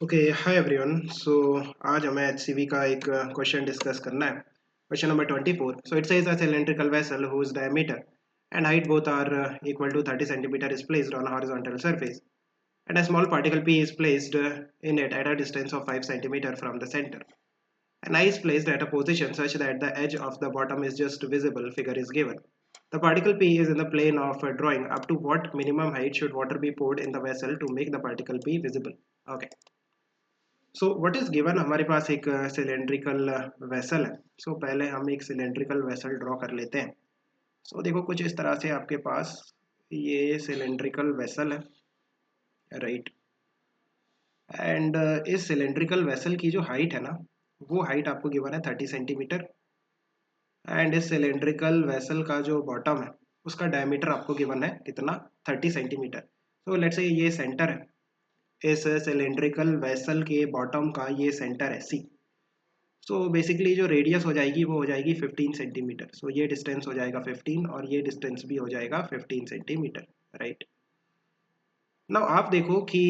Okay hi everyone. सो आज हमें HCV का एक क्वेश्चन डिस्कस करना है। Question number 24। So it says a cylindrical vessel whose diameter and height both are equal to 30 centimeter is placed on a horizontal surface, and a small particle p is placed in it at a distance of 5 centimeter from the center. An eye is placed at a position such that the edge of the bottom is just visible. Figure is given. The particle p is in the plane of drawing. Up to what minimum height should water be poured in the vessel to make the particle p visible? Okay. So what is given, हमारे पास एक cylindrical vessel है। सो पहले हम एक cylindrical vessel draw कर लेते हैं। सो देखो कुछ इस तरह से आपके पास ये सिलेंड्रिकल वेसल है, राइट। एंड इस सिलेंड्रिकल वेसल की जो हाइट है ना, वो हाइट आपको गिवन है 30 सेंटीमीटर। एंड इस सिलेंड्रिकल वेसल का जो बॉटम है उसका डायमीटर आपको गिवन है कितना, 30 सेंटीमीटर। सो लेट्स से ये सेंटर है, इस सिलेंड्रिकल वेसल के बॉटम का ये सेंटर है सी। सो बेसिकली जो रेडियस हो जाएगी वो हो जाएगी 15 सेंटीमीटर। सो ये डिस्टेंस हो जाएगा 15 और ये डिस्टेंस भी हो जाएगा 15 सेंटीमीटर, राइट। नाउ आप देखो कि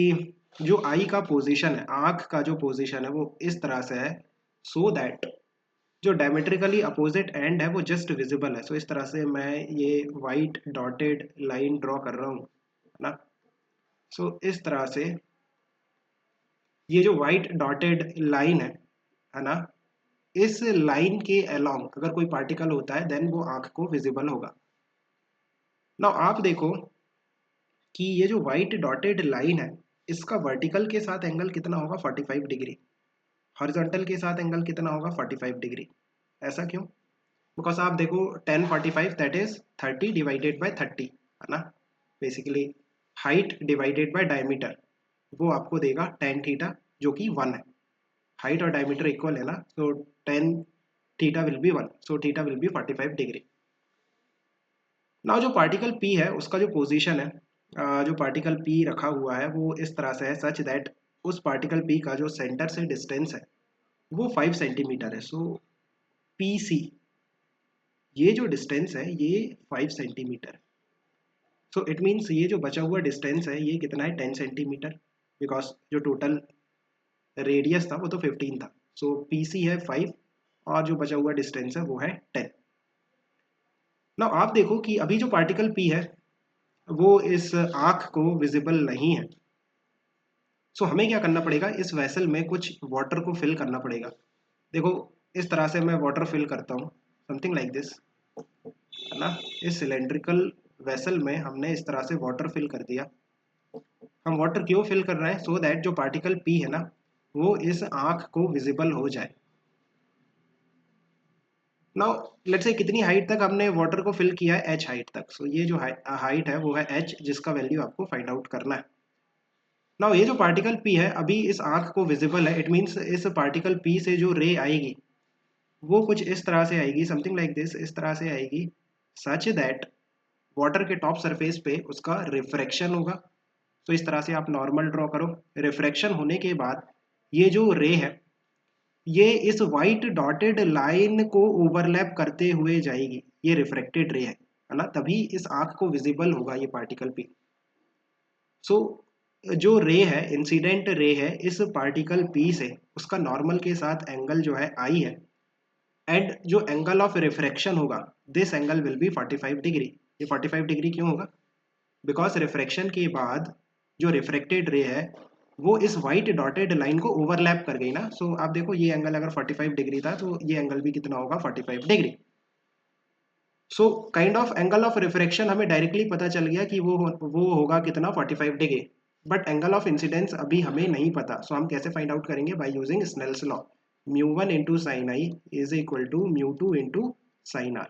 जो आई का पोजीशन है, आँख का जो पोजीशन है वो इस तरह से है सो दैट जो डायमेट्रिकली अपोजिट एंड है वो जस्ट विजिबल है। सो इस तरह से मैं ये वाइट डॉटेड लाइन ड्रॉ कर रहा हूँ, है ना। सो इस तरह से ये जो वाइट डॉटेड लाइन है ना, इस लाइन के अलोंग अगर कोई पार्टिकल होता है देन वो आंख को विजिबल होगा। नाउ आप देखो कि ये जो व्हाइट डॉटेड लाइन है इसका वर्टिकल के साथ एंगल कितना होगा, 45 डिग्री। हॉरिजॉन्टल के साथ एंगल कितना होगा, 45 डिग्री। ऐसा क्यों? बिकॉज आप देखो 1045 दैट इज 30 डिवाइडेड बाय 30, है ना। Basically height divided by diameter वो आपको देगा टेन थीटा, जो कि 1 है। हाइट और डायमीटर इक्वल है ना, so tan theta will be 1, so theta will be 45 degree. Now जो पार्टिकल पी है उसका जो पोजीशन है, जो पार्टिकल पी रखा हुआ है वो इस तरह से है सच दैट उस पार्टिकल पी का जो सेंटर से डिस्टेंस है वो 5 सेंटीमीटर है। सो पी सी, ये जो डिस्टेंस है ये 5 सेंटीमीटर। सो इट मीन्स ये जो बचा हुआ डिस्टेंस है ये कितना है, 10 सेंटीमीटर। बिकॉज जो टोटल रेडियस था वो तो 15 था। सो पी सी है 5 और जो बचा हुआ डिस्टेंस है वो है 10। नाउ आप देखो कि अभी जो पार्टिकल पी है वो इस आँख को विजिबल नहीं है। सो हमें क्या करना पड़ेगा, इस वेसल में कुछ वाटर को फिल करना पड़ेगा। देखो इस तरह से मैं वाटर फिल करता हूँ, समथिंग लाइक दिस, है ना। इस सिलेंड्रिकल वेसल में हमने इस तरह से वाटर फिल कर दिया। हम वाटर क्यों फिल कर रहे हैं, सो दैट जो पार्टिकल पी है ना वो इस आँख को विजिबल हो जाए। नाउ लेट्स से कितनी हाइट तक हमने वाटर को फिल किया है, एच हाइट तक। सो ये जो हाइट है वो है एच, जिसका वैल्यू आपको फाइंड आउट करना है। नाउ ये जो पार्टिकल पी है अभी इस आंख को विजिबल है, इट मीन्स इस पार्टिकल पी से जो रे आएगी वो कुछ इस तरह से आएगी, समथिंग लाइक दिस, इस तरह से आएगी सच दैट वाटर के टॉप सरफेस पे उसका रिफ्रैक्शन होगा। तो इस तरह से आप नॉर्मल ड्रॉ करो। रिफ्रैक्शन होने के बाद ये जो रे है ये इस वाइट डॉटेड लाइन को ओवरलैप करते हुए जाएगी, ये रिफ्रैक्टेड रे है ना, तभी इस आंख को विजिबल होगा ये पार्टिकल पी। सो जो रे है, इंसिडेंट रे है इस पार्टिकल पी से, उसका नॉर्मल के साथ एंगल जो है आई है। एंड जो एंगल ऑफ रिफ्रैक्शन होगा, this angle will be 45 degree. ये 45 डिग्री क्यों होगा, बिकॉज रिफ्रैक्शन के बाद जो रिफ्रैक्टेड रे है वो इस वाइट डॉटेड लाइन को ओवरलैप कर गई ना। सो आप देखो ये एंगल अगर 45 डिग्री था तो ये एंगल भी कितना होगा, 45 degree. So kind of angle of refraction हमें डायरेक्टली पता चल गया कि वो होगा कितना, 45 degree. But angle of incidence अभी हमें नहीं पता। सो हम कैसे फाइंड आउट करेंगे, by using Snell's law. Mu 1 into sine i is equal to mu 2 into sine r.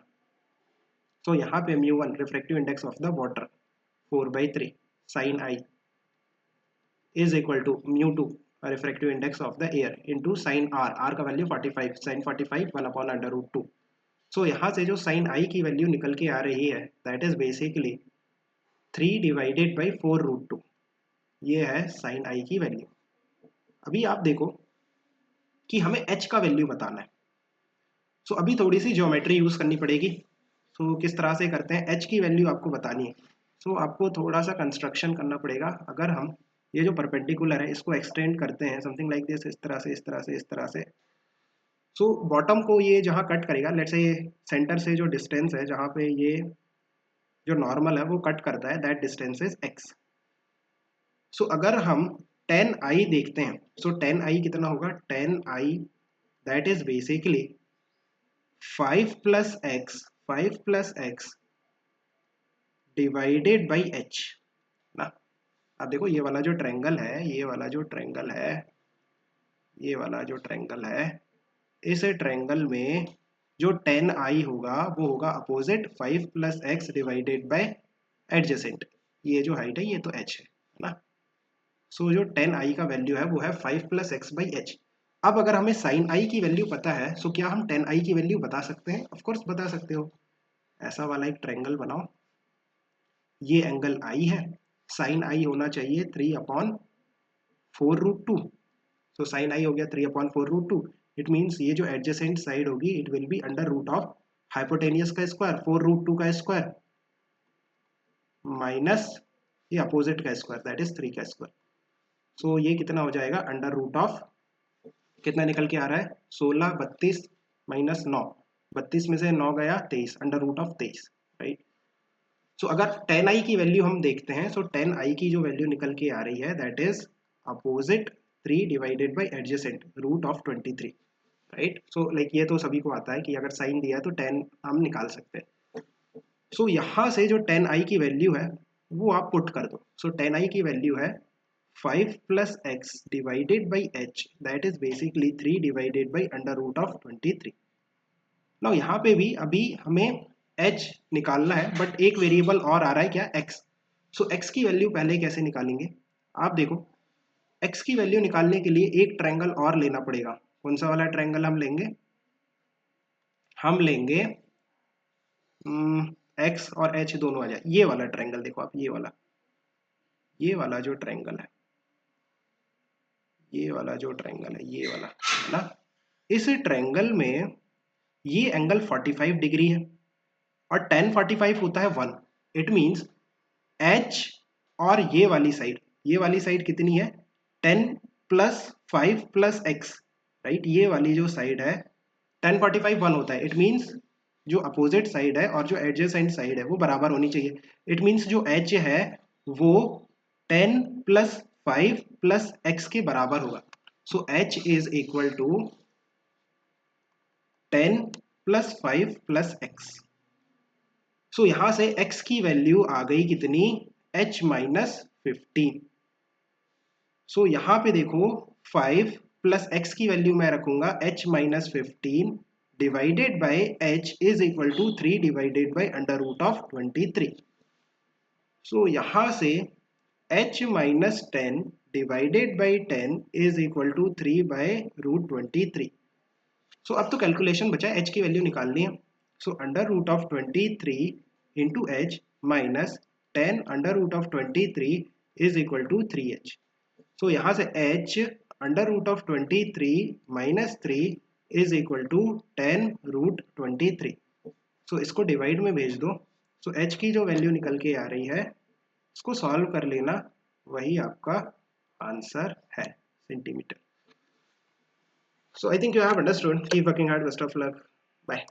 So यहाँ पे mu 1 refractive index of the water 4/3 sine i is equal to mu 2 refractive index of the air into sine r, r का value 45, sine 45 1/√2। So यहाँ से जो sign आई की value निकल के आ रही है दैट इज बेसिकली 3/4√2। ये है साइन आई की वैल्यू। अभी आप देखो कि हमें एच का वैल्यू बताना है। सो अभी थोड़ी सी ज्योमेट्री यूज करनी पड़ेगी। सो किस तरह से करते हैं, एच की वैल्यू आपको बतानी है। सो आपको थोड़ा सा कंस्ट्रक्शन करना पड़ेगा। अगर हम ये जो परपेंडिकुलर है इसको एक्सटेंड करते हैं समथिंग लाइक दिस, इस तरह से इस तरह से इस तरह से। सो बॉटम को ये जहाँ कट करेगा, लेट्स से ये सेंटर से जो डिस्टेंस है जहाँ पे ये जो नॉर्मल है वो कट करता है, दैट डिस्टेंस इज एक्स। सो अगर हम 10i देखते हैं, सो 10i कितना होगा, 10i that is basically 5 plus x divided by H ना। अब देखो ये वाला जो ट्रायंगल है, ये वाला जो ट्रायंगल है, ये वाला जो ट्रायंगल है, इस ट्रायंगल में जो 10i होगा वो होगा opposite 5 plus x divided by adjacent. ये जो हाइट है ये तो h है ना। सो जो 10i का वैल्यू है वो है 5 प्लस एक्स बाई एच। अब अगर हमें साइन i की वैल्यू पता है, सो क्या हम 10i की वैल्यू बता सकते हैं? ऑफ कोर्स बता सकते हो। ऐसा वाला एक ट्रायंगल बनाओ, ये एंगल i है, साइन i होना चाहिए 3/4√2। सो साइन i हो गया 3/4√2। इट मीन्स ये जो एडजेसेंट साइड होगी it will be under root of hypotenuse का स्क्वायर 4√2 का स्क्वायर माइनस ये अपोजिट का स्क्वायर दैट इज 3 का स्क्वायर। सो ये कितना हो जाएगा, अंडर रूट ऑफ कितना निकल के आ रहा है, 16 32 माइनस 9, 32 में से 9 गया 23, अंडर रूट ऑफ 23, राइट। सो अगर 10i की वैल्यू हम देखते हैं, सो 10i की जो वैल्यू निकल के आ रही है that is opposite 3 divided by adjacent root of 23, right. So like ये तो सभी को आता है कि अगर साइन दिया है तो 10 हम निकाल सकते हैं। सो यहाँ से जो 10i की वैल्यू है वो आप पुट कर दो। सो 10i की वैल्यू है 5 plus x divided by h that is basically 3 divided by under root of 23। Now यहाँ पे भी अभी हमें h निकालना है बट एक वेरिएबल और आ रहा है क्या, x। सो x की वैल्यू पहले कैसे निकालेंगे, आप देखो x की वैल्यू निकालने के लिए एक ट्रायंगल और लेना पड़ेगा। कौन सा वाला ट्रायंगल हम लेंगे, हम लेंगे x और h दोनों आ जाए, ये वाला ट्रायंगल देखो आप, ये वाला जो ट्रायंगल है, ये वाला जो ट्रायंगल है, ये वाला है ना। इस ट्रायंगल में ये एंगल 45 डिग्री है और tan 45 होता है 1। इट मींस h और ये वाली साइड कितनी है, 10 प्लस 5 प्लस एक्स, राइट। ये वाली जो साइड है tan 45 1 होता है। इट मींस जो अपोजिट साइड है और जो एडजेसेंट साइड है वो बराबर होनी चाहिए। इट मींस जो h है वो 10 प्लस 5 प्लस एक्स के बराबर होगा। So h is equal to 10 plus 5 plus x. So यहां से x की वैल्यू आ गई कितनी, h माइनस 15। सो यहाँ पे देखो 5 प्लस एक्स की वैल्यू मैं रखूंगा h minus 15 divided by h is equal to 3 divided by under root of 23। So यहाँ से h minus 10 divided by 10 is equal to 3 by root 23। So अब तो कैलकुलेशन बचा है, h की वैल्यू निकालनी है। So under root of 23 into h minus 10 under root of 23 is equal to 3h। So यहाँ से h under root of 23 minus 3 is equal to 10 root 23। So इसको डिवाइड में भेज दो। सो h की जो वैल्यू निकल के आ रही है इसको सॉल्व कर लेना, वही आपका आंसर है, centimetre. So I think you have understood, keep working hard, best of luck, bye.